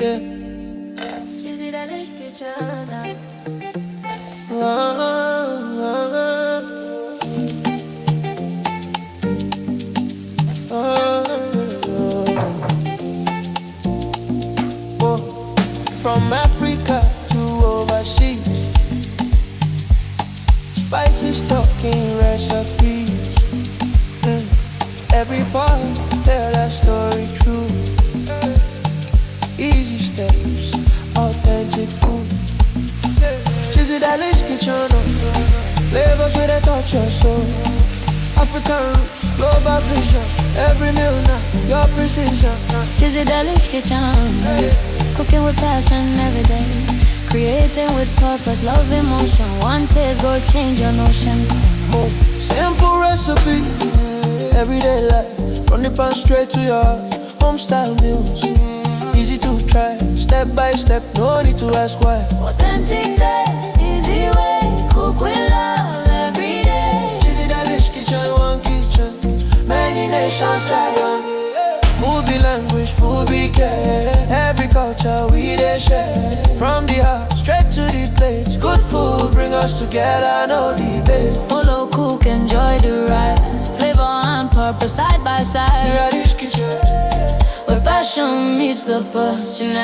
Yeah. From Africa to overseas, spices talking recipes. Every part tell that story true. Easy steps, authentic food. Cheesy Dalish kitchen, flavors where they touch your soul. African roots, global vision. Every meal now, your precision. Cheesy Dalish kitchen. Cooking with passion every day. Creating with purpose, love, emotion. One taste, go change your notion. Simple recipe, everyday life. From the pan straight to your heart. Home style meals, easy to try. Step by step, no need to ask why. Authentic taste, easy way. Cook with love every day. Cheesy Dalish kitchen, one kitchen. Many nations try on. Food be language, food be care. Every culture we dey share. From the heart straight to the plate. Good food bring us together, no debate. Follow, cook, enjoy the ride. Flavor and purpose side by side. Dalish kitchen, where passion meets the passion.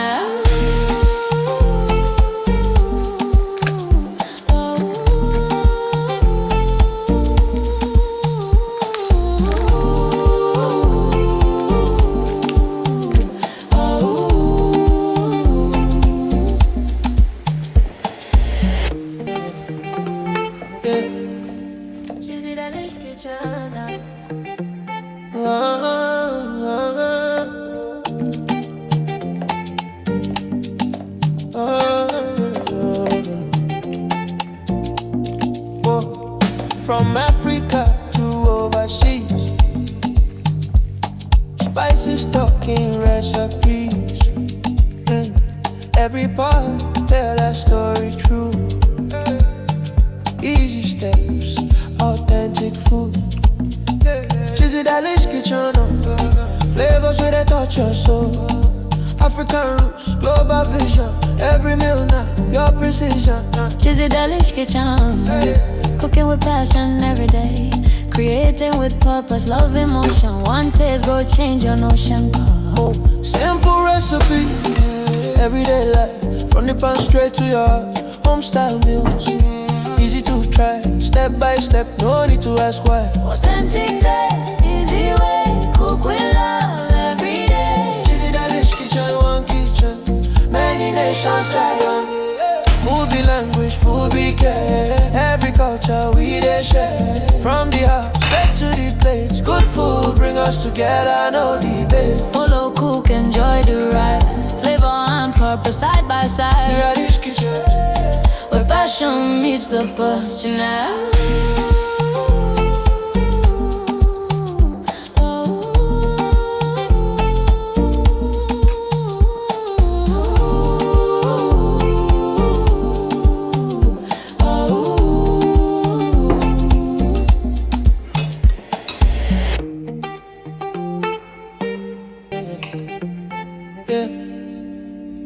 Cheesy Dalish kitchen. From Africa to overseas, spices talking recipes. Every part tell that story true. Easy steps, authentic food. Cheesy Dalish kitchen, flavors where they touch your soul. African roots, global vision. Every meal now, your precision. Cheesy Dalish kitchen. Cooking with passion every day. Creating with purpose, love, emotion. One taste, go change your notion. Simple recipe, everyday life. From the pan straight to your heart. Home style meals, easy to try. Step by step, no need to ask why. Authentic taste, easy way. Cook with love every day. Cheesy Dalish kitchen, one kitchen. Many nations try on. Food be language, food be care. Every culture we dey share. From the heart straight to the plate. Good food bring us together, no debate. Follow, cook, enjoy the ride. Flavor and purpose side by side. Dalish kitchen, where passion meets the passion.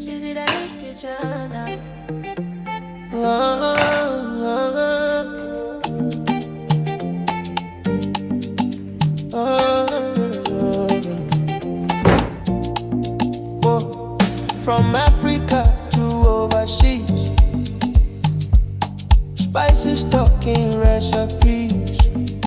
Cheesy Dalish kitchen. From Africa to overseas, spices talking recipes.